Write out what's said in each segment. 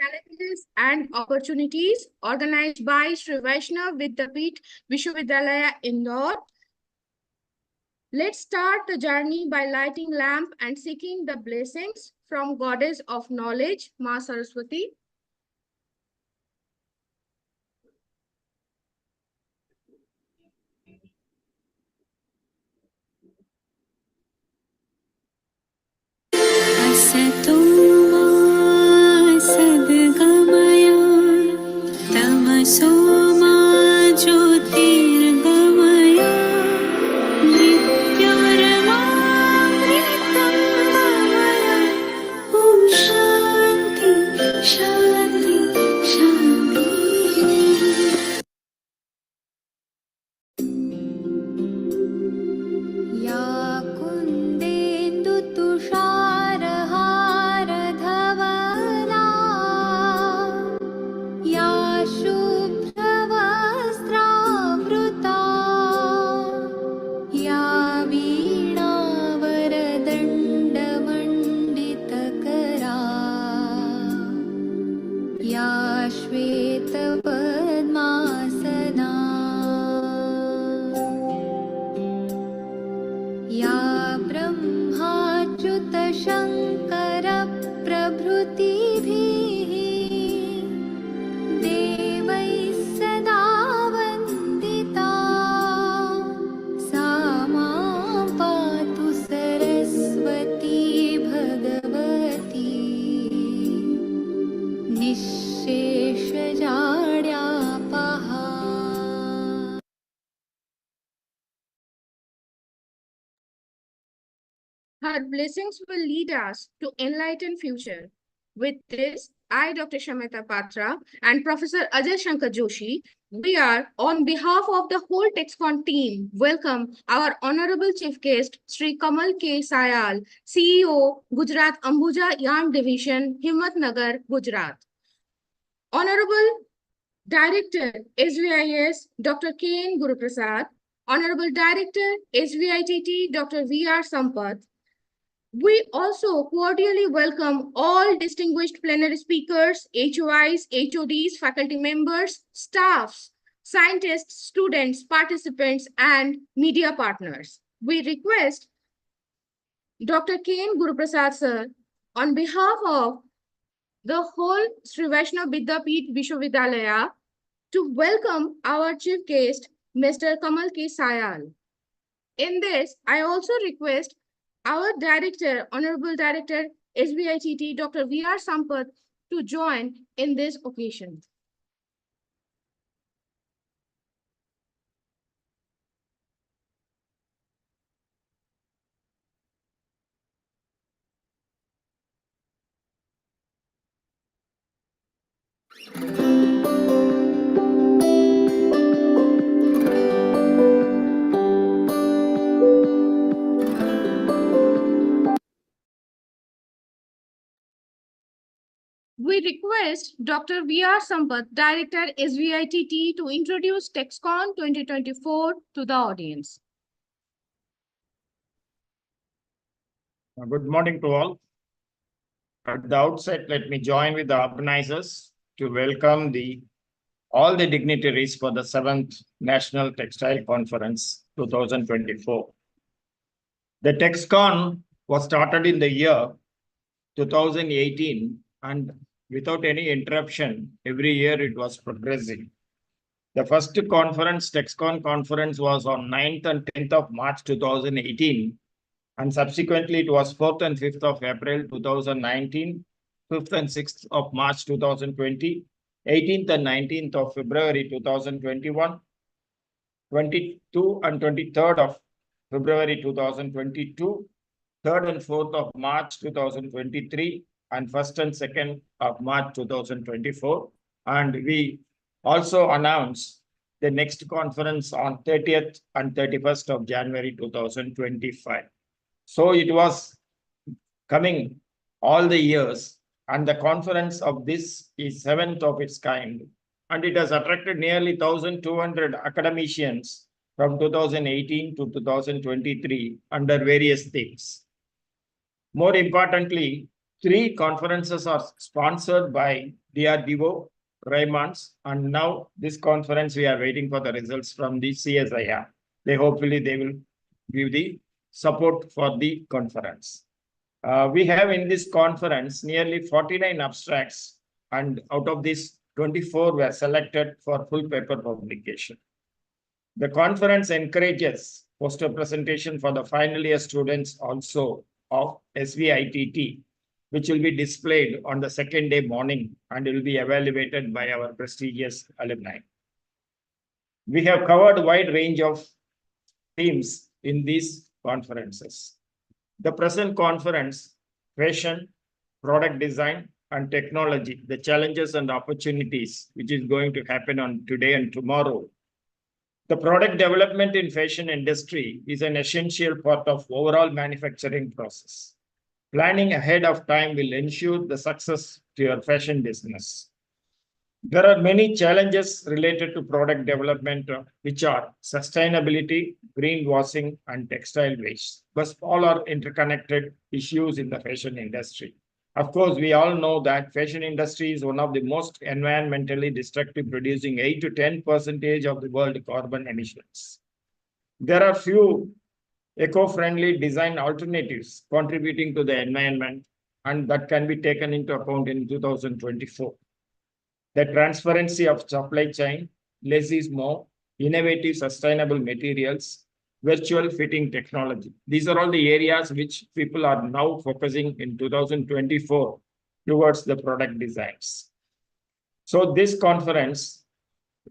Challenges and Opportunities, organized by Sri Vaishnav Vidyapeeth Vishwavidyalaya, Indore. Let's start the journey by lighting lamp and seeking the blessings from Goddess of Knowledge, Ma Saraswati. Her blessings will lead us to enlightened future. With this, I, Dr. Shamita Patra, and Professor Ajay Shankar Joshi, we are, on behalf of the whole TEXCON team, welcome our Honorable Chief Guest, Sri Kamal K. Sayal, CEO, Gujarat Ambuja Yarn Division, Himmatnagar, Gujarat. Honorable Director, SVIS, Dr. K. N. Guruprasad, Honorable Director, SVITT, Dr. V.R. Sampath. We also cordially welcome all distinguished plenary speakers, HOIs, HODs, faculty members, staffs, scientists, students, participants, and media partners. We request Dr. K. N. Guruprasad sir, on behalf of the whole Sri Vaishnav Vidyapeeth Vishwavidyalaya, to welcome our chief guest, Mr. Kamal K. Sayal. In this, I also request our director, Honorable Director, SBITT, Dr. V.R. Sampath, to join in this occasion. We request Dr. V.R. Sampath, Director, SVITT, to introduce TEXCON 2024 to the audience. Good morning to all. At the outset, let me join with the organizers to welcome all the dignitaries for the 7th National Textile Conference 2024. The TEXCON was started in the year 2018, and without any interruption, every year it was progressing. The first conference, TEXCON conference, was on 9th and 10th of March 2018. And subsequently, it was 4th and 5th of April 2019, 5th and 6th of March 2020, 18th and 19th of February 2021, 22 and 23rd of February 2022, 3rd and 4th of March 2023, and 1st and 2nd of March 2024. And we also announced the next conference on 30th and 31st of January 2025. So it was coming all the years, and the conference of this is 7th of its kind, and it has attracted nearly 1,200 academicians from 2018 to 2023 under various themes. More importantly, Three conferences are sponsored by DRDO, Raymonds, and now this conference we are waiting for the results from the CSIR. They will give the support for the conference. We have in this conference nearly 49 abstracts, and out of this, 24 were selected for full paper publication. The conference encourages poster presentation for the final year students also of SVITT, which will be displayed on the second day morning and will be evaluated by our prestigious alumni. We have covered a wide range of themes in these conferences. The present conference, fashion, product design, and technology, the challenges and opportunities which is going to happen on today and tomorrow. The product development in fashion industry is an essential part of overall manufacturing process. Planning ahead of time will ensure the success to your fashion business. There are many challenges related to product development, which are sustainability, greenwashing, and textile waste. But all are interconnected issues in the fashion industry. Of course, we all know that fashion industry is one of the most environmentally destructive, producing 8 to 10% of the world carbon emissions. There are few eco-friendly design alternatives contributing to the environment, and that can be taken into account in 2024. The transparency of supply chain, less is more, innovative sustainable materials, virtual fitting technology. These are all the areas which people are now focusing in 2024 towards the product designs. So this conference,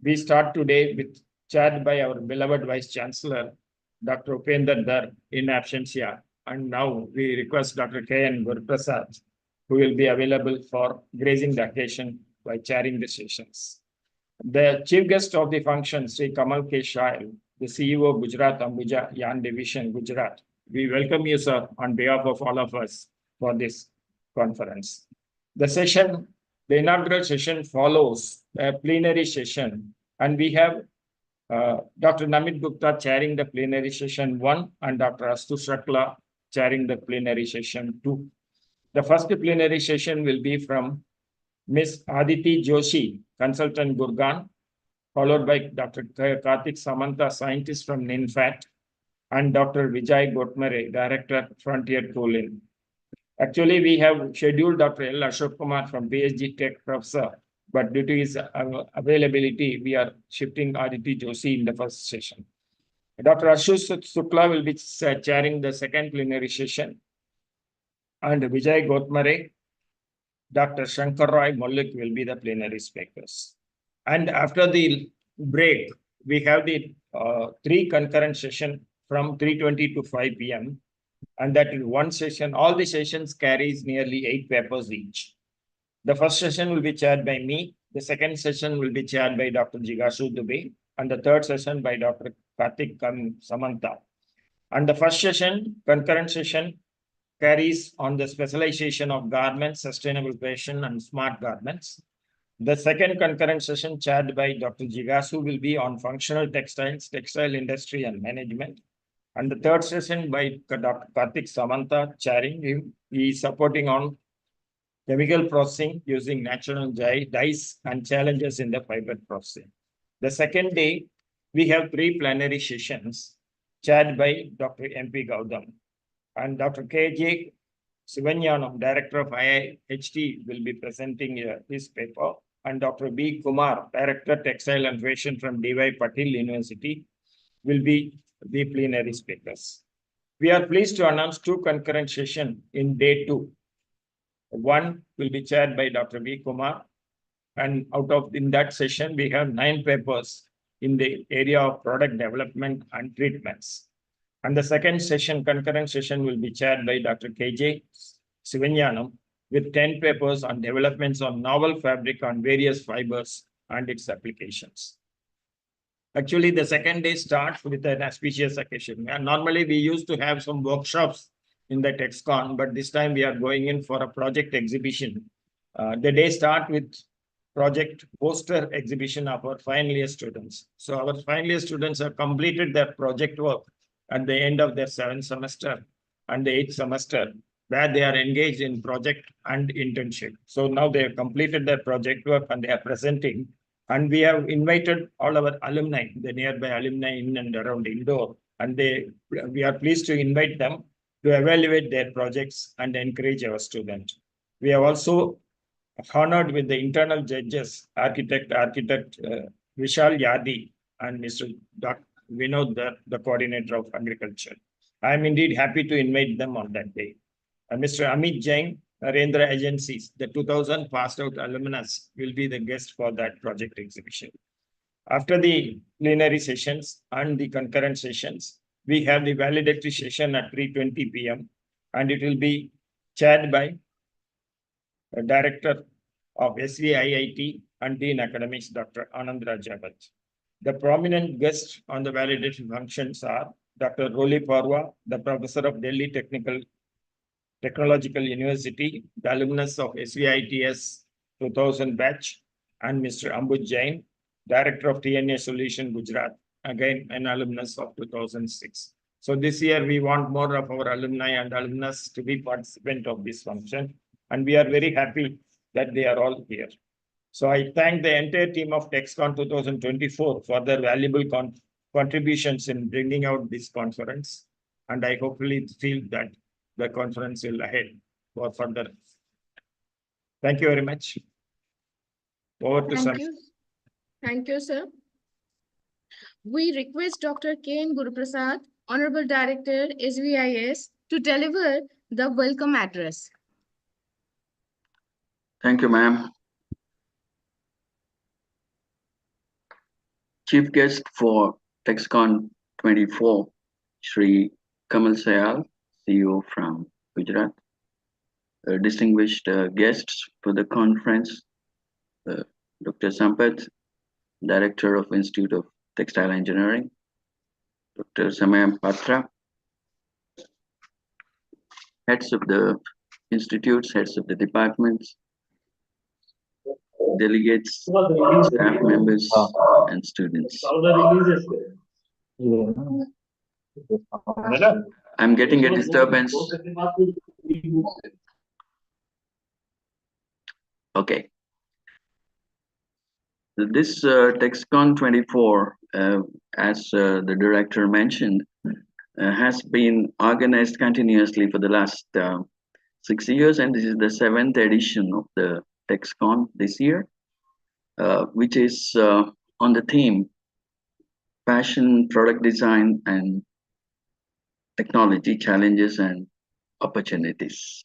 we start today with chaired by our beloved Vice Chancellor, Dr. Upender Dar in absentia. And now we request Dr. K.N. Gurprasad, who will be available for gracing the occasion by chairing the sessions. The chief guest of the function, Sri Kamal K. Shail, the CEO of Gujarat Ambuja Yarn Division, Gujarat. We welcome you, sir, on behalf of all of us for this conference. The inaugural session follows a plenary session, and we have Dr. Namit Gupta chairing the plenary session 1 and Dr. Astu Shakla chairing the plenary session 2. The first plenary session will be from Ms. Aditi Joshi, consultant Gurgaon, followed by Dr. Karthik Samanta, scientist from NINFAT, and Dr. Vijay Gotmare, director, Frontier Cooling. Actually, we have scheduled Dr. L. Ashok Kumar from PhD Tech professor, but due to his availability, we are shifting Aditi Joshi in the first session. Dr. Ashush Sukla will be chairing the second plenary session, and Vijay Gotmare, Dr. Shankar Roy Mollik will be the plenary speakers. And after the break, we have the 3 concurrent sessions from 3:20 to 5 p.m. And that is one session. All the sessions carries nearly 8 papers each. The first session will be chaired by me. The second session will be chaired by Dr. Jigashu Dubey. And the third session by Dr. Karthik Samanta. And the first session, concurrent session, carries on the specialization of garments, sustainable fashion, and smart garments. The second concurrent session chaired by Dr. Jigasu will be on functional textiles, textile industry, and management. And the third session by Dr. Karthik Samanta chairing him. He is supporting on chemical processing using natural dyes and challenges in the fiber processing. The second day, we have 3 plenary sessions chaired by Dr. M.P. Gautam. And Dr. K.J. Sivanyanam, Director of IIHT, will be presenting his paper. And Dr. B. Kumar, Director, Textile and Fashion from D.Y. Patil University, will be the plenary speakers. We are pleased to announce 2 concurrent sessions in day 2. One will be chaired by Dr. B. Kumar. And in that session, we have 9 papers in the area of product development and treatments. And the second session, concurrent session, will be chaired by Dr. K.J. Sivanyanam with 10 papers on developments on novel fabric on various fibers and its applications. Actually, the second day starts with an auspicious occasion. And normally, we used to have some workshops in the TEXCON, but this time we are going in for a project exhibition. The day starts with project poster exhibition of our final year students. So our final year students have completed their project work at the end of their 7th semester and the 8th semester. where they are engaged in project and internship. So now they have completed their project work and they are presenting. And we have invited all our alumni, the nearby alumni in and around Indore, and we are pleased to invite them to evaluate their projects and encourage our students. We have also honored with the internal judges, architect Vishal Yadi and Mr. Dr. Vinod, the coordinator of agriculture. I am indeed happy to invite them on that day. Mr. Amit Jain, Narendra Agencies, the 2000 passed out alumnus will be the guest for that project exhibition. After the plenary sessions and the concurrent sessions, we have the valedictory session at 3:20 p.m. and it will be chaired by the Director of SVIIT and Dean Academics, Dr. Anand Rajavat. The prominent guests on the valedictory functions are Dr. Roli Parwa, the Professor of Delhi Technological University, the alumnus of SVITS 2000 batch, and Mr. Ambuj Jain, Director of TNA Solution Gujarat, again an alumnus of 2006. So this year we want more of our alumni and alumnus to be participant of this function, and we are very happy that they are all here. So I thank the entire team of TEXCON 2024 for their valuable contributions in bringing out this conference, and I hopefully feel that the conference will ahead for further. Thank you very much. Over to Thank Sam. you. Thank you, sir. We request Dr. K.N. Guruprasad, Honorable Director, SVIS, to deliver the welcome address. Thank you, ma'am. Chief guest for TEXCON 24, Shri Kamal Sayal, CEO from Gujarat. Distinguished guests for the conference, Dr. Sampath, Director of Institute of Textile Engineering, Dr. Samaya Patra, heads of the institutes, heads of the departments, delegates, staff members, and students. I'm getting a disturbance. Okay. This TEXCON 24, as the director mentioned, has been organized continuously for the last 6 years, and this is the 7th edition of the TEXCON this year, which is on the theme Fashion, Product Design, and Technology Challenges and Opportunities.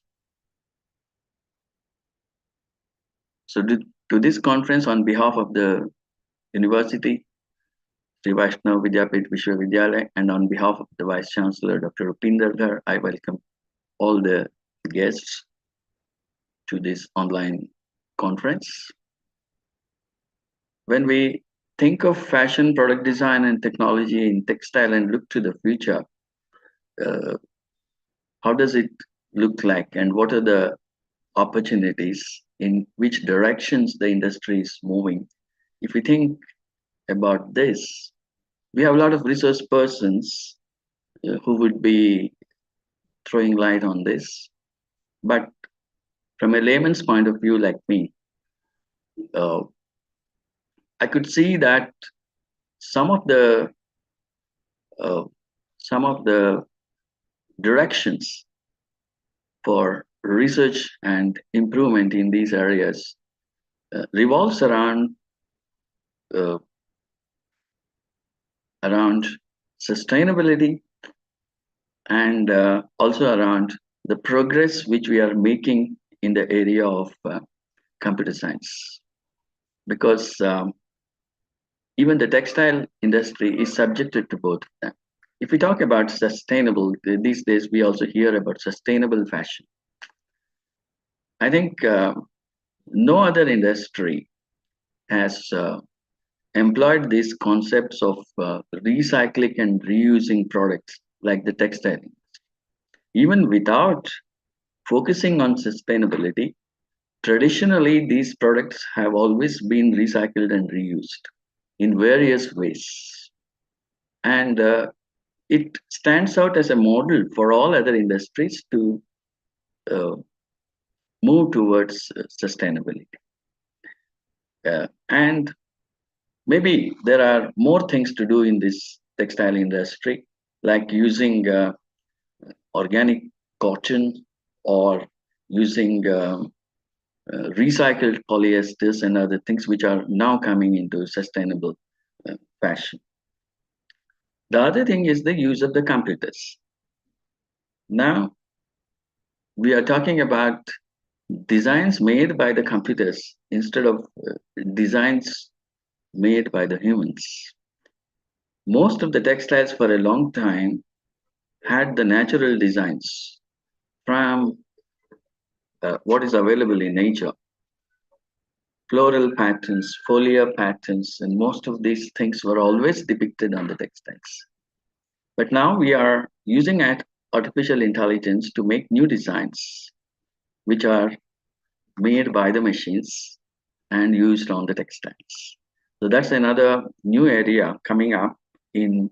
So to this conference, on behalf of the university, Sri Vaishnav Vidyapith Vishwavidyalaya, and on behalf of the Vice Chancellor, Dr. Rupinder Dhar, I welcome all the guests to this online conference. When we think of fashion, product design, and technology in textile and look to the future, how does it look like, and what are the opportunities, in which directions the industry is moving? If we think about this, we have a lot of resource persons who would be throwing light on this. But from a layman's point of view, like me, I could see that some of the directions for research and improvement in these areas revolves around sustainability, and also around the progress which we are making in the area of computer science. Because even the textile industry is subjected to both of them. If we talk about sustainable, these days we also hear about sustainable fashion. I think no other industry has employed these concepts of recycling and reusing products like the textile industry. Even without focusing on sustainability, traditionally these products have always been recycled and reused in various ways. And it stands out as a model for all other industries to move towards sustainability. And maybe there are more things to do in this textile industry, like using organic cotton or using recycled polyesters and other things which are now coming into sustainable fashion. The other thing is the use of the computers. Now, we are talking about designs made by the computers instead of designs made by the humans. Most of the textiles for a long time had the natural designs from what is available in nature. Floral patterns, foliar patterns, and most of these things were always depicted on the textiles. But now we are using artificial intelligence to make new designs, which are made by the machines and used on the textiles. So that's another new area coming up in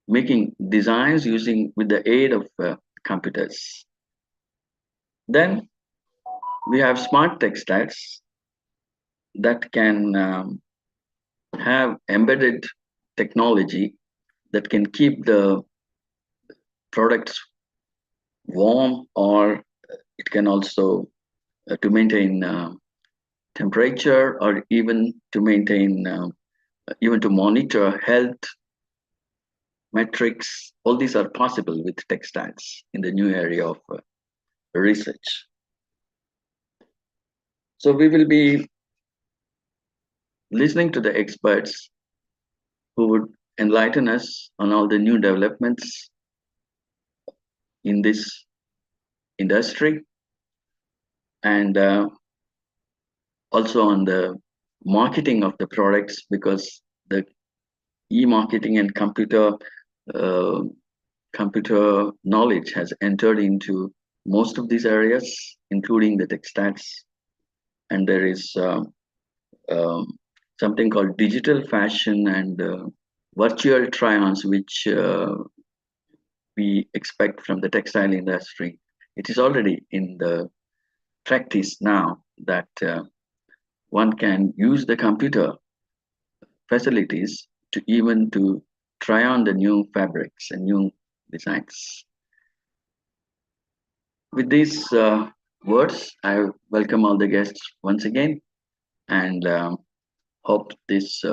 making designs using with the aid of computers. Then we have smart textiles that can have embedded technology that can keep the products warm, or it can also to maintain temperature, or even to maintain even to monitor health metrics. All these are possible with textiles in the new area of research. So we will be listening to the experts who would enlighten us on all the new developments in this industry, and also on the marketing of the products, because the e-marketing and computer knowledge has entered into most of these areas, including the textiles. And there is something called digital fashion and virtual try-ons, which we expect from the textile industry. It is already in the practice now that one can use the computer facilities to even to try on the new fabrics and new designs. With these words, I welcome all the guests once again, and hope this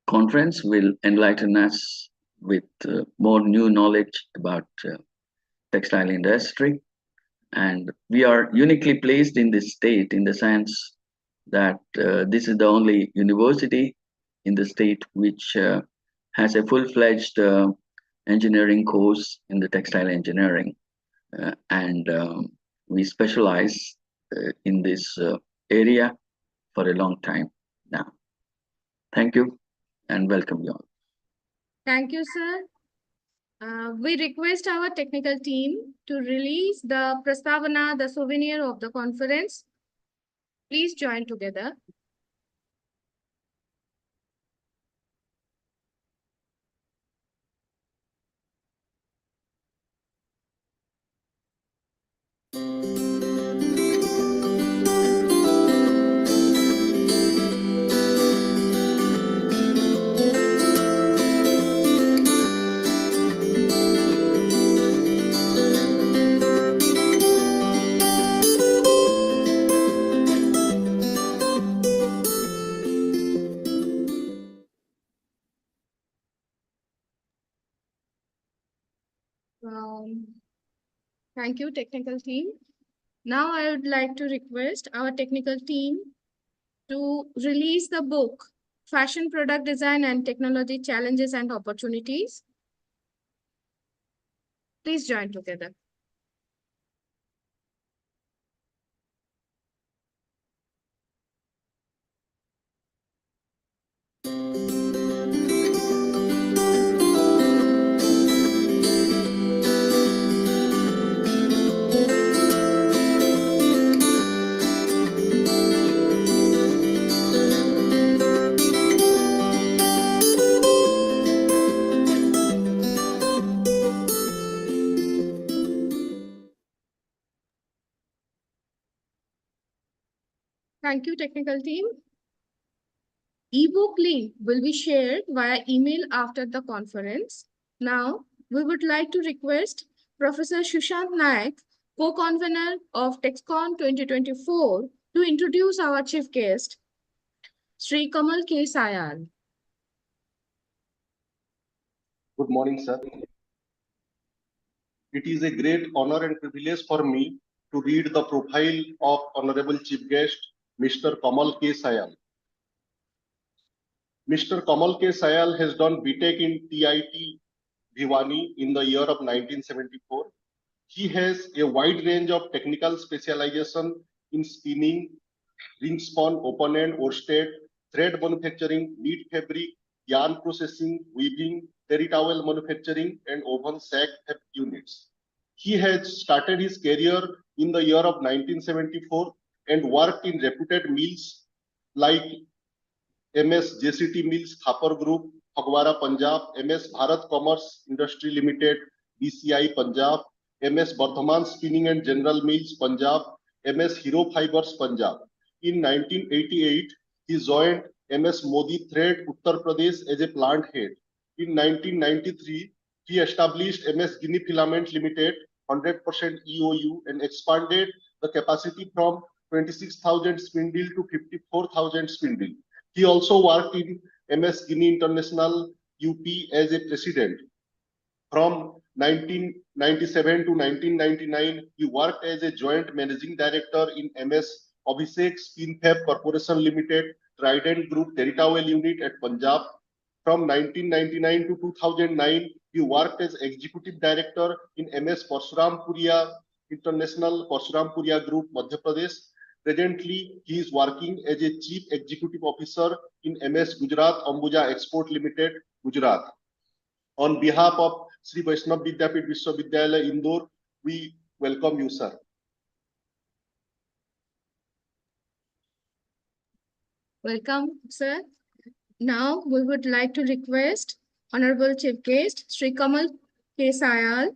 conference will enlighten us with more new knowledge about textile industry. And we are uniquely placed in this state in the sense that this is the only university in the state which has a full-fledged engineering course in the textile engineering. And we specialize in this area for a long time now. Thank you and welcome you all. Thank you, sir. We request our technical team to release the Prastavana, the souvenir of the conference. Please join together. Thank you, technical team. Now I would like to request our technical team to release the book, Fashion Product Design and Technology Challenges and Opportunities. Please join together. Thank you, technical team. Ebook link will be shared via email after the conference. Now, we would like to request Professor Shushant Naik, co-convener of TEXCON 2024, to introduce our chief guest, Sri Kamal K. Sayal. Good morning, sir. It is a great honor and privilege for me to read the profile of Honorable Chief Guest, Mr. Kamal K. Sayal. Mr. Kamal K. Sayal has done BTech in TIT Bhiwani in the year of 1974. He has a wide range of technical specialization in spinning, ring spun, open end, worsted, thread manufacturing, knit fabric, yarn processing, weaving, terry towel manufacturing, and oven sack units. He has started his career in the year of 1974 and worked in reputed mills like MS JCT Mills, Thapar Group, Phagwara, Punjab, MS Bharat Commerce Industry Limited, BCI, Punjab, MS Bardhaman Spinning and General Mills, Punjab, MS Hero Fibers, Punjab. In 1988, he joined MS Modi Thread, Uttar Pradesh as a plant head. In 1993, he established MS Guinea Filament Limited, 100% EOU, and expanded the capacity from 26,000 spindle to 54,000 spindle. He also worked in MS Guinea International UP as a president. From 1997 to 1999, he worked as a joint managing director in MS Abhishek Spin Fab Corporation Limited, Trident Group Terry Towel Unit at Punjab. From 1999 to 2009, he worked as executive director in MS Parsuram Puria International Parsuram Puria Group, Madhya Pradesh. Presently, he is working as a chief executive officer in MS Gujarat Ambuja Export Limited, Gujarat. On behalf of Sri Vaishnav Vidyapit Vishwavidyalaya Indore, we welcome you, sir. Welcome, sir. Now, we would like to request Honorable Chief Guest, Sri Kamal K. Sayal,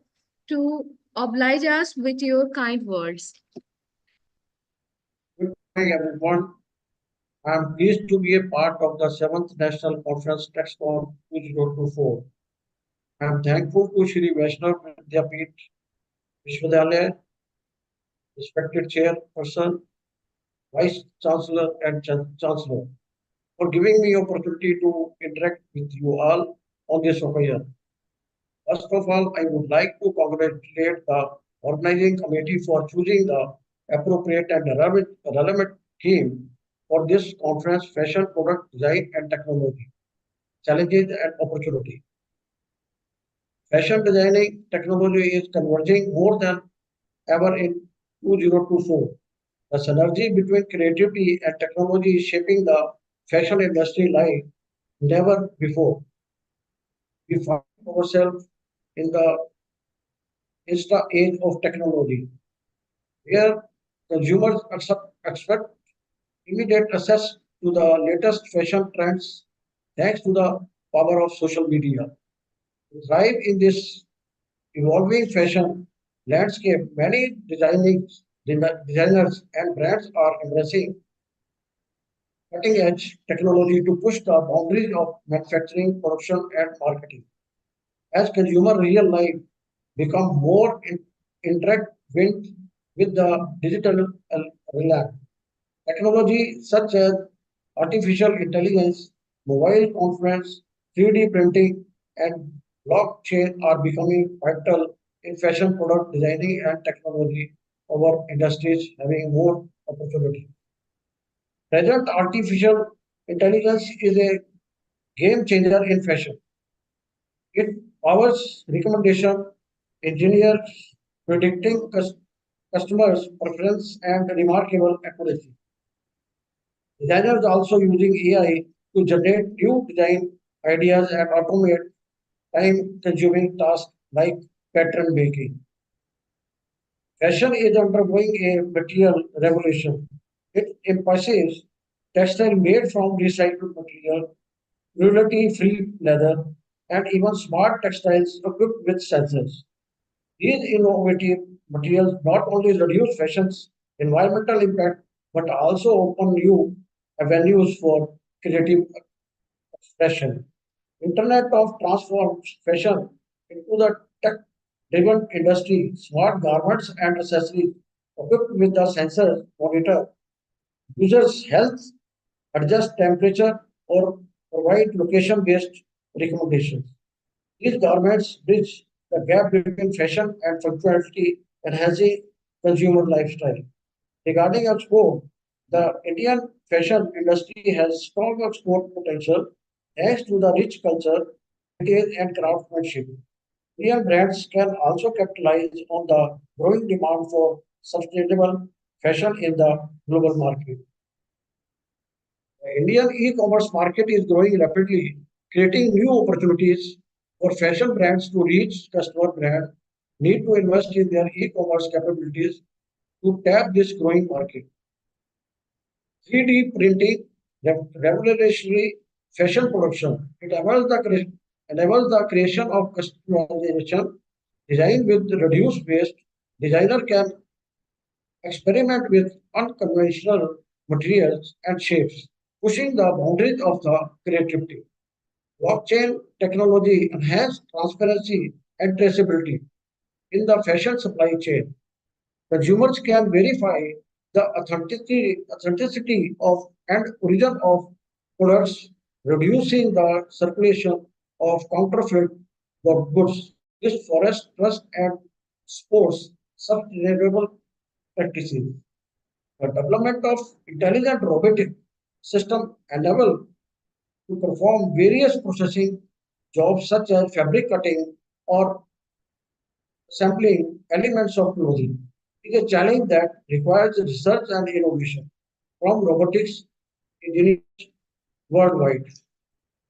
to oblige us with your kind words. Good morning, everyone. I am pleased to be a part of the 7th National Conference TEXCON 2024. I am thankful to Shri Vaishnav Vidyapit Vishwavidyalaya, respected chairperson, vice chancellor, and chancellor, for giving me opportunity to interact with you all on this occasion. First of all, I would like to congratulate the organizing committee for choosing the appropriate and relevant theme for this conference: fashion, product design, and technology, challenges and opportunity. Fashion designing technology is converging more than ever in 2024. The synergy between creativity and technology is shaping the fashion industry like never before. We find ourselves in the insta age of technology, where consumers expect immediate access to the latest fashion trends thanks to the power of social media. To thrive in this evolving fashion landscape, many designers and brands are embracing cutting edge technology to push the boundaries of manufacturing, production, and marketing. As consumer real life become more intertwined with the digital realm, technology such as artificial intelligence, mobile conference, 3D printing, and blockchain are becoming vital in fashion product designing and technology. Our industries having more opportunity. Present artificial intelligence is a game changer in fashion. It powers recommendation, engineers predicting customers' preference and remarkable accuracy. Designers also using AI to generate new design ideas and automate time-consuming tasks like pattern making. Fashion is undergoing a material revolution. It emphasizes textile made from recycled material, cruelty-free leather, and even smart textiles equipped with sensors. These innovative materials not only reduce fashion's environmental impact but also open new avenues for creative expression. Internet of transforms fashion into the tech-driven industry. Smart garments and accessories equipped with the sensor monitor users' health, adjust temperature, or provide location-based recommendations. These garments bridge the gap between fashion and functionality, enhancing consumer lifestyle. Regarding export, the Indian fashion industry has strong export potential thanks to the rich culture, heritage, and craftsmanship. Indian brands can also capitalize on the growing demand for sustainable fashion in the global market. The Indian e-commerce market is growing rapidly, creating new opportunities for fashion brands to reach customer brand need to invest in their e-commerce capabilities to tap this growing market. 3D printing revolutionary fashion production. It enables the creation of customization design with reduced waste. Designer can experiment with unconventional materials and shapes, pushing the boundaries of the creativity. Blockchain technology enhances transparency and traceability in the fashion supply chain. Consumers can verify the authenticity of and origin of products, reducing the circulation of counterfeit goods. This forest trust and supports sustainable practices. The development of intelligent robotic system enable to perform various processing jobs such as fabric cutting or sampling elements of clothing. It is a challenge that requires research and innovation from robotics engineers worldwide.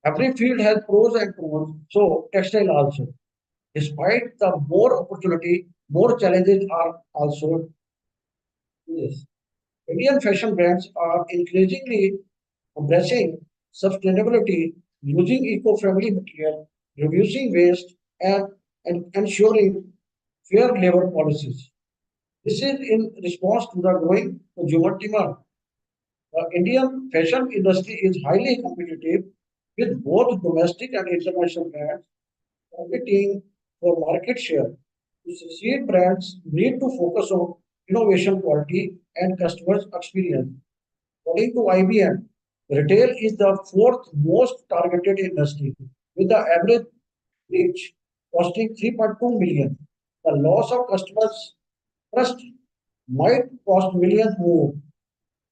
Every field has pros and cons, so textile also. Despite the more opportunity, more challenges are also yes. Indian fashion brands are increasingly embracing sustainability, using eco-friendly material, reducing waste, and ensuring fair labor policies. This is in response to the growing consumer demand. The Indian fashion industry is highly competitive with both domestic and international brands competing for market share. To succeed, brands need to focus on innovation, quality, and customer experience. According to IBM, retail is the fourth most targeted industry, with the average reach costing 3.2 million. The loss of customers' trust might cost millions more.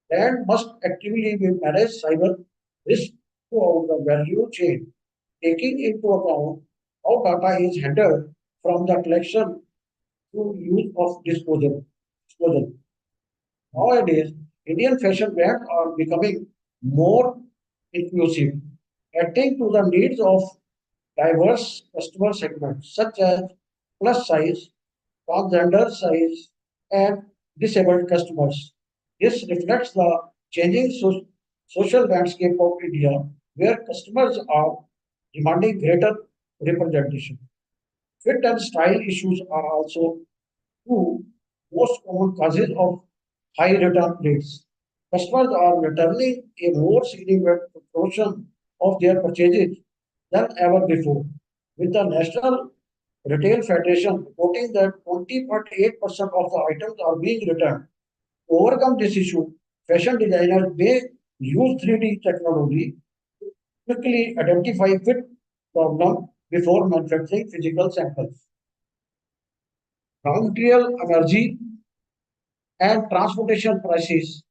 Brand must actively manage cyber risk throughout the value chain, taking into account how data is handled from the collection to use of disposal. Nowadays, Indian fashion brands are becoming more inclusive, acting to the needs of diverse customer segments such as plus size, transgender size, and disabled customers. This reflects the changing social landscape of India, where customers are demanding greater representation. Fit and style issues are also two most common causes of high return rates. Customers are returning a more significant proportion of their purchases than ever before, with the National Retail Federation reporting that 20.8% of the items are being returned. To overcome this issue, fashion designers may use 3D technology to quickly identify fit problem before manufacturing physical samples. Raw material, energy, and transportation prices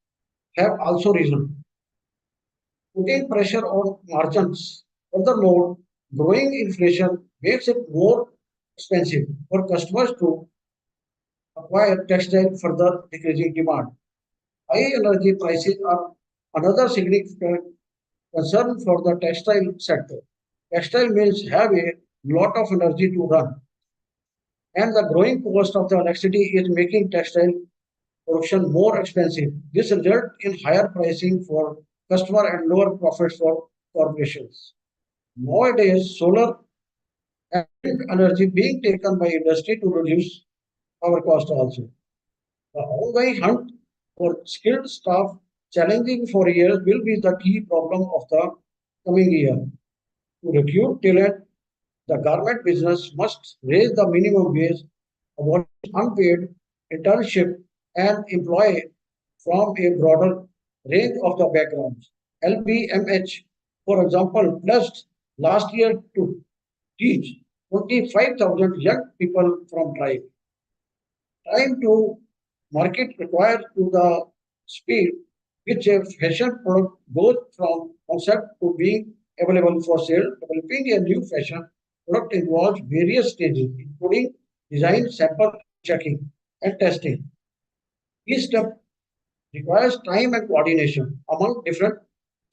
have also risen, putting pressure on margins. Furthermore, growing inflation makes it more expensive for customers to acquire textile, further decreasing demand. High energy prices are another significant concern for the textile sector. Textile mills have a lot of energy to run, and the growing cost of the electricity is making textile production more expensive. This results in higher pricing for customer and lower profits for corporations. Nowadays, solar and wind energy being taken by industry to reduce our cost also. The ongoing hunt For skilled staff, challenging for years will be the key problem of the coming year. To recruit talent, the garment business must raise the minimum wage, abolish unpaid internship, and employ from a broader range of the backgrounds. LBMH, for example, pledged last year to teach 25,000 young people from tribe. Time to market requires to the speed which a fashion product goes from concept to being available for sale. Developing a new fashion product involves various stages, including design, sample checking, and testing. Each step requires time and coordination among different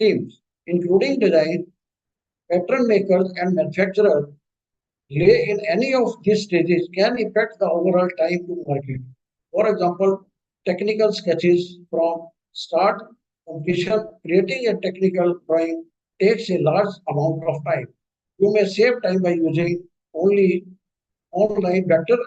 teams, including design, pattern makers, and manufacturers. Delay in any of these stages can affect the overall time to market. For example, technical sketches from start to completion, creating a technical drawing takes a large amount of time. You may save time by using only online vector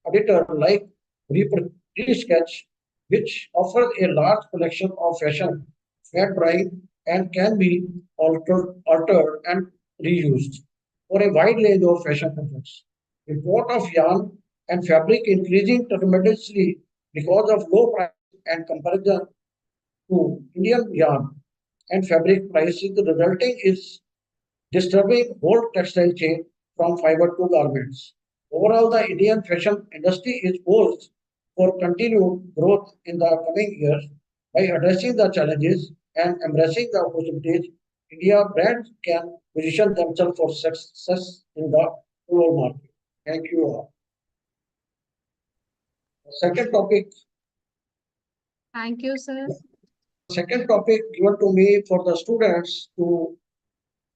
editor like Resketch, which offers a large collection of fashion, fat drawing, and can be altered and reused for a wide range of fashion projects. Import of yarn and fabric increasing tremendously because of low price and comparison to Indian yarn and fabric prices, resulting is disturbing whole textile chain from fiber to garments. Overall, the Indian fashion industry is poised for continued growth in the coming years by addressing the challenges and embracing the opportunities. India brands can position themselves for success in the global market. Thank you all. Second topic, Thank you, sir. second topic given to me for the students to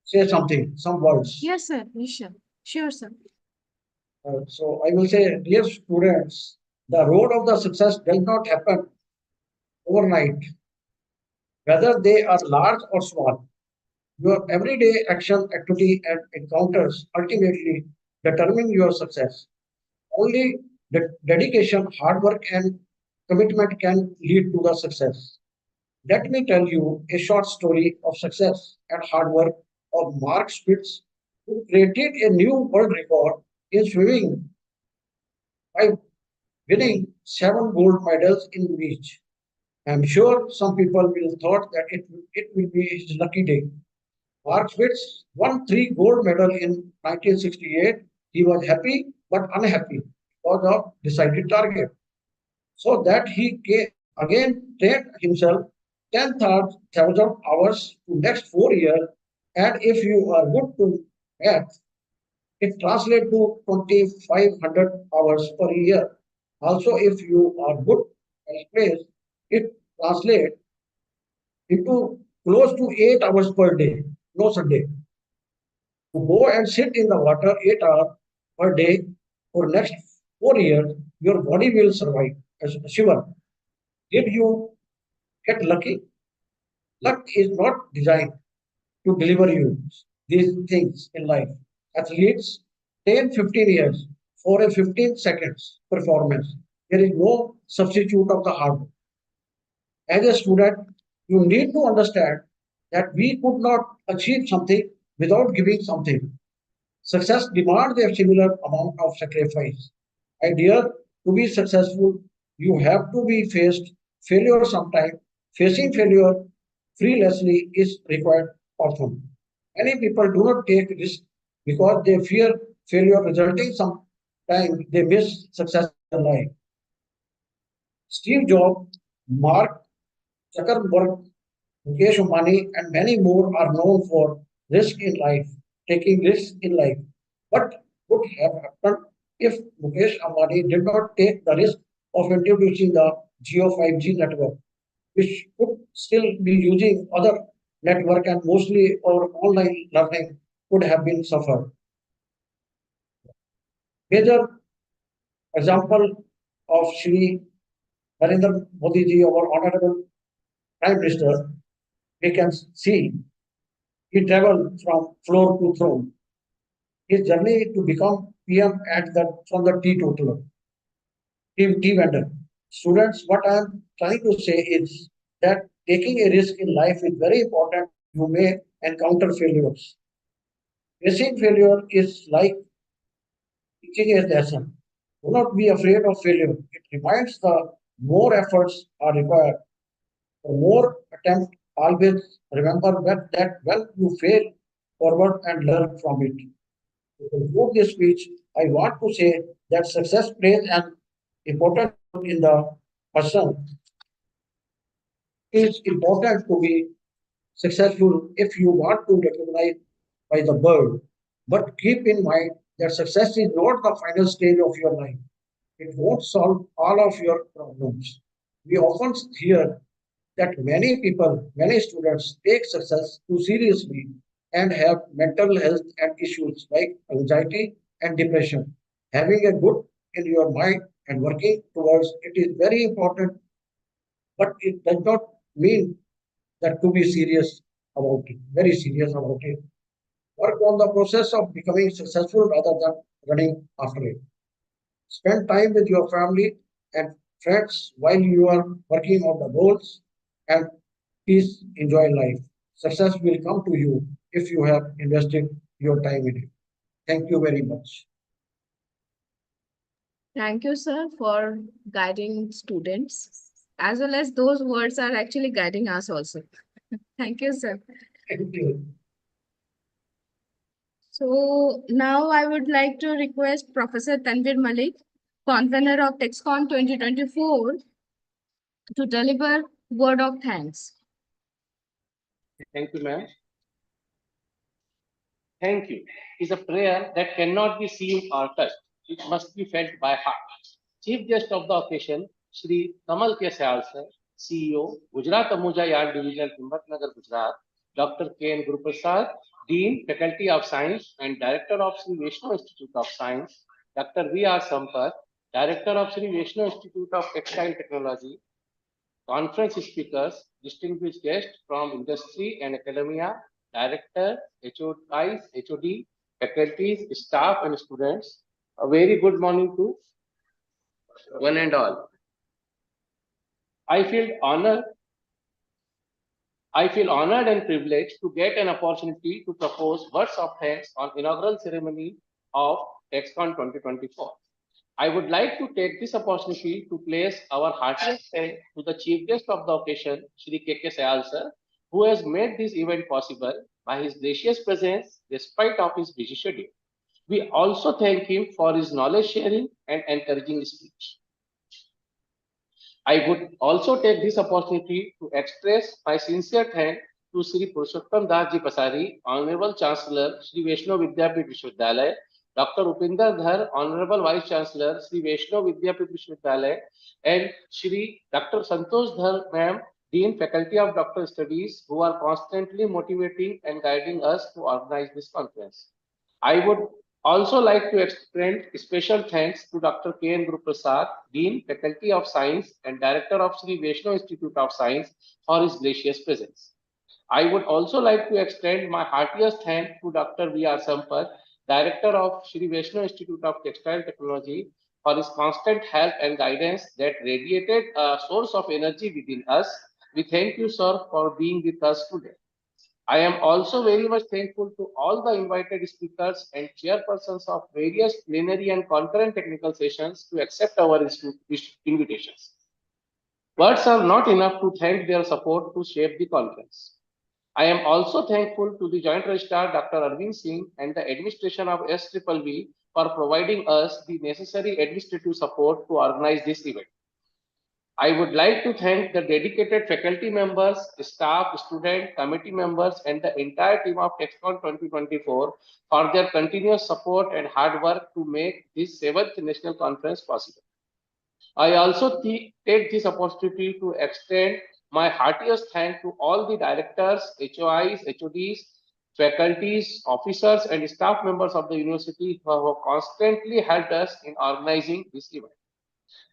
say something, some words. Yes, sir. Nisha. Sure, sir. So I will say, dear students, the road of the success does not happen overnight, whether they are large or small. Your everyday action, activity, and encounters ultimately determine your success. Only dedication, hard work, and commitment can lead to the success. Let me tell you a short story of success and hard work of Mark Spitz, who created a new world record in swimming by winning 7 gold medals in beach. I'm sure some people will thought that it will be his lucky day. Mark Spitz won 3 gold medals in 1968. He was happy but unhappy because of decided target. So that he again trained himself 10,000 hours to next 4 years. And if you are good to math, it translates to 2,500 hours per year. Also, if you are good at space, it translates into close to 8 hours per day, no Sunday. To go and sit in the water 8 hours per day for next 4 years, your body will survive. As Shiva, did you get lucky? Luck is not designed to deliver you these things in life. Athletes 10, 15 years for a 15 seconds performance. There is no substitute of the hard work. As a student, you need to understand that we could not achieve something without giving something. Success demands a similar amount of sacrifice. Idea to be successful, you have to be faced failure sometime. Facing failure fearlessly is required often. Many people do not take risks because they fear failure resulting sometimes they miss success in life. Steve Jobs, Mark Zuckerberg, Mukesh Ambani, and many more are known for risk in life, taking risks in life. What would have happened if Mukesh Ambani did not take the risk of introducing the Geo 5G network, which could still be using other network and mostly our online learning could have been suffered. Major example of Shri Narendra Modi ji, our honorable Prime Minister, we can see he traveled from floor to throne. His journey to become PM at the from the teetotaler, tea vendor. Students, what I'm trying to say is that taking a risk in life is very important. You may encounter failures. Facing failure is like teaching a lesson. Do not be afraid of failure. It reminds the more efforts are required. The more attempt, always remember that when you fail, forward and learn from it. To conclude this speech, I want to say that success plays an important role in the person. It is important to be successful if you want to recognize by the world. But keep in mind that success is not the final stage of your life. It won't solve all of your problems. We often hear that many people, many students take success too seriously and have mental health and issues like anxiety and depression. Having a good in your mind and working towards it is very important, but it does not mean that to be serious about it, very serious about it. Work on the process of becoming successful rather than running after it. Spend time with your family and friends while you are working on the goals, and please enjoy life. Success will come to you if you have invested your time in it. Thank you very much. Thank you, sir, for guiding students, as well as those words are actually guiding us also. Thank you, sir. Thank you. So now I would like to request Professor Tanvir Malik, convener of TEXCON 2024, to deliver word of thanks. Thank you, ma'am. Thank you is a prayer that cannot be seen or touched. It must be felt by heart. Chief guest of the occasion, Shri Kamal K. Sayal sir, CEO, Gujarat Amuja Yard Division, Himmatnagar, Gujarat, Dr. K. N. Guruprasad, Dean, Faculty of Science and Director of Sri Vaishnav Institute of Science, Dr. V. R. Sampath, Director of Sri Vaishnav Institute of Textile Technology, conference speakers, distinguished guests from industry and academia, director, HOIs, HOD, faculties, staff, and students. A very good morning to one and all. I feel honored. I feel honored and privileged to get an opportunity to propose words of thanks on inaugural ceremony of TEXCON 2024. I would like to take this opportunity to place our heartiest thanks to the chief guest of the occasion, Shri K.K. Sayal sir, who has made this event possible by his gracious presence despite of his busy schedule. We also thank him for his knowledge sharing and encouraging speech. I would also take this opportunity to express my sincere thanks to Sri Purushottam Das Ji Pasari, Honorable Chancellor, Sri Vaishnav Vidyapit Vishwavidyalaya, Dr. Upinder Dhar, Honorable Vice Chancellor, Sri Vaishnav Vidyapit Vishwavidyalaya, and Sri Dr. Santosh Dhar, Ma'am, Dean Faculty of Doctor Studies, who are constantly motivating and guiding us to organize this conference. I would also like to extend special thanks to Dr. K. N. Guruprasad, Dean, Faculty of Science and Director of Sri Vaishnav Institute of Science for his gracious presence. I would also like to extend my heartiest thanks to Dr. V. R. Sampath, Director of Sri Vaishnav Institute of Textile Technology, for his constant help and guidance that radiated a source of energy within us. We thank you, sir, for being with us today. I am also very much thankful to all the invited speakers and chairpersons of various plenary and concurrent technical sessions to accept our invitations. Words are not enough to thank their support to shape the conference. I am also thankful to the Joint Registrar Dr. Arvind Singh and the administration of SVVV for providing us the necessary administrative support to organize this event. I would like to thank the dedicated faculty members, staff, student, committee members, and the entire team of TEXCON 2024 for their continuous support and hard work to make this 7th National Conference possible. I also take this opportunity to extend my heartiest thanks to all the directors, HOIs, HODs, faculties, officers, and staff members of the university who have constantly helped us in organizing this event.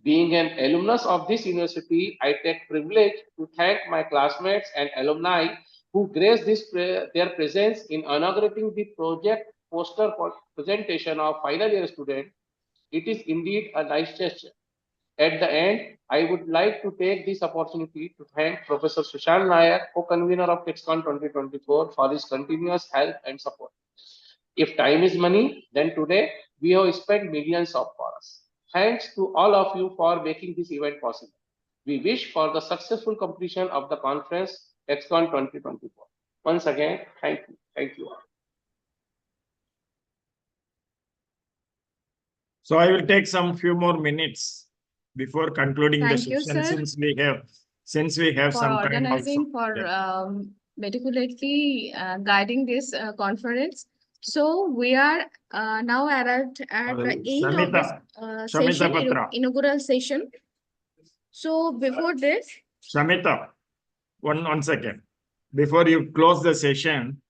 Being an alumnus of this university, I take privilege to thank my classmates and alumni who graced their presence in inaugurating the project poster presentation of final year student. It is indeed a nice gesture. At the end, I would like to take this opportunity to thank Professor Sushant Nayak, co-convener of TEXCON 2024, for his continuous help and support. If time is money, then today we have spent millions of hours. Thanks to all of you for making this event possible. We wish for the successful completion of the conference TEXCON 2024. Once again, thank you. Thank you all. So I will take some few more minutes before concluding the Thank you, session, sir, since we have for some time also. organizing, for Yeah. meticulously guiding this conference. So we are now arrived at the end of this Shamita session, Patra. inaugural session. So before this, Shamita, one second. Before you close the session,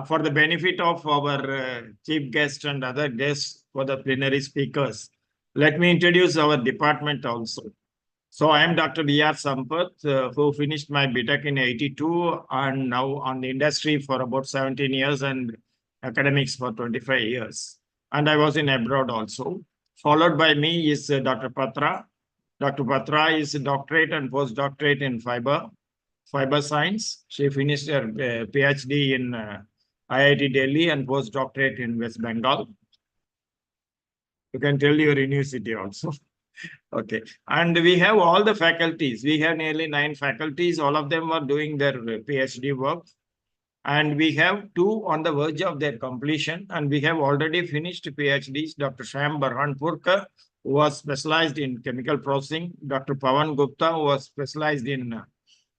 for the benefit of our chief guest and other guests for the plenary speakers, let me introduce our department also. So I am Dr. B.R. Sampath, who finished my BTech in 82 and now on the industry for about 17 years and academics for 25 years. And I was in abroad also. Followed by me is Dr. Patra. Dr. Patra is a doctorate and postdoctorate in fiber science. She finished her PhD in IIT Delhi and postdoctorate in West Bengal. You can tell your university also. Okay. And we have all the faculties. We have nearly 9 faculties. All of them are doing their PhD work. And we have 2 on the verge of their completion. And we have already finished PhDs. Dr. Shyam Barhanpurkar, who was specialized in chemical processing. Dr. Pawan Gupta, who was specialized in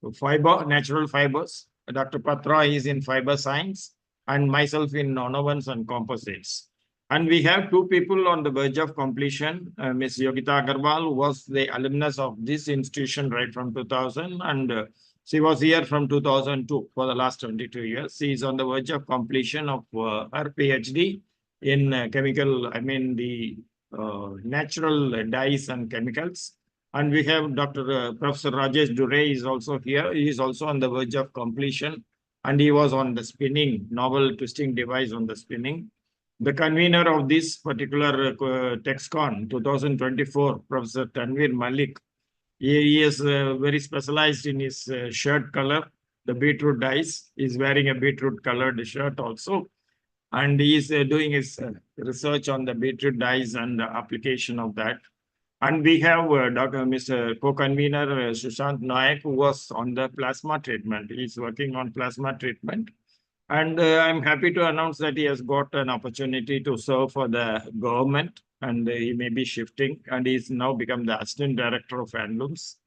natural fibers. Dr. Patra is in fiber science. And myself in nonwovens and composites. And we have 2 people on the verge of completion. Ms. Yogita Agarwal, who was the alumnus of this institution right from 2000. And she was here from 2002 for the last 22 years. She is on the verge of completion of her PhD in the natural dyes and chemicals. And we have Dr. Professor Rajesh Dure is also here. He is also on the verge of completion. And he was on the spinning, novel twisting device on the spinning. The convener of this particular TEXCON 2024, Professor Tanvir Malik, he is very specialized in his shirt color, the beetroot dyes. He is wearing a beetroot colored shirt also. And he is doing his research on the beetroot dyes and the application of that. And we have Mr. Co-convener Sushant Nayak, who was on the plasma treatment. He is working on plasma treatment. And I'm happy to announce that he has got an opportunity to serve for the government, and he may be shifting, and he's now become the Assistant Director of Handlooms.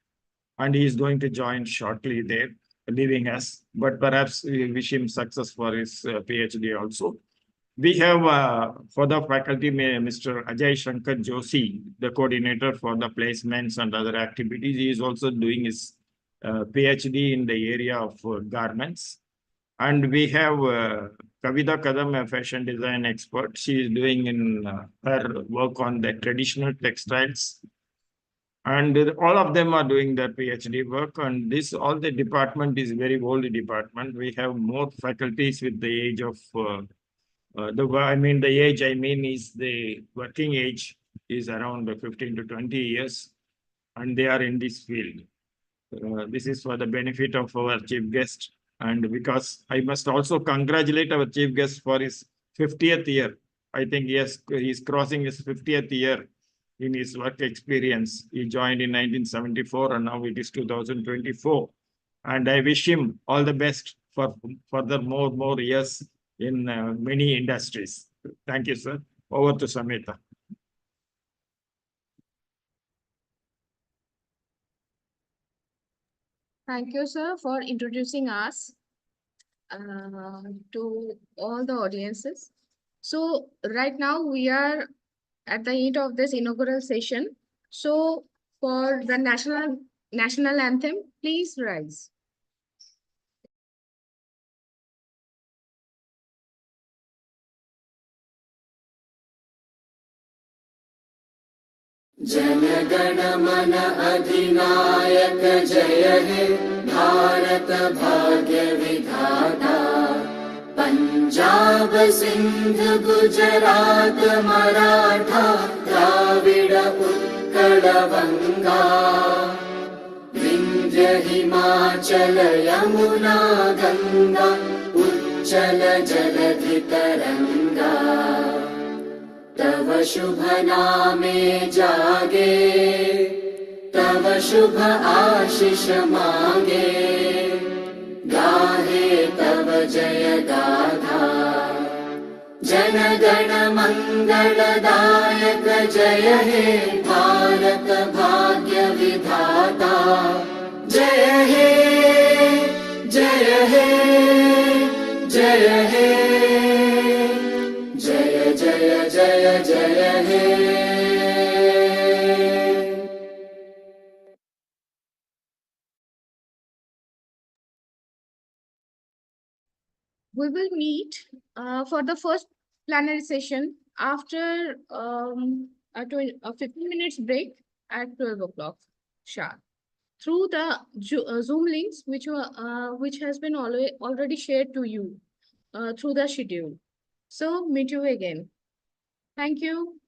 And he is going to join shortly there, leaving us. But perhaps we wish him success for his PhD also. We have for the faculty, Mr. Ajay Shankar Joshi, the coordinator for the placements and other activities. He is also doing his PhD in the area of garments. And we have Kavita Kadam, a fashion design expert. She is doing in her work on the traditional textiles. And all of them are doing their PhD work. And all the department is very old department. We have more faculties with the age of, is the working age is around 15 to 20 years. And they are in this field. This is for the benefit of our chief guest. And because I must also congratulate our chief guest for his 50th year. I think he's crossing his 50th year in his work experience. He joined in 1974 and now it is 2024. And I wish him all the best for further more years in many industries. Thank you, sir. Over to Samita. thank you, sir, for introducing us to all the audiences. So right now we are at the end of this inaugural session. So for the national anthem, please rise. जनगण मन अधिनायक जय हे भारत भाग्य विधाता पंजाब सिंध गुजरात मराठा द्राविड उत्कल कलवङ्गा विन्ध्य हिमाचल यमुना गङ्गा उच्चल जलधितरङ्गा तव शुभ नामे जागे तव शुभ आशीष मांगे गाहे तव जय गाथा जन गण मंगलदायक जय हे भारत भाग्य विधाता जय हे जय हे जय हे जय जय जय जय हे We will meet for the first plenary session after a 15 minutes break at 12 o'clock sharp through the Zoom links which has been already shared to you through the schedule. So meet you again. Thank you.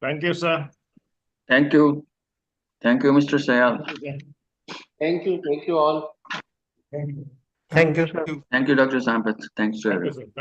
Thank you, sir. Thank you. Thank you, Mr. Sayal. Thank you all. Thank you. Thank you, sir. Thank you, Dr. Sampath. Thanks to Thank you, everyone. sir.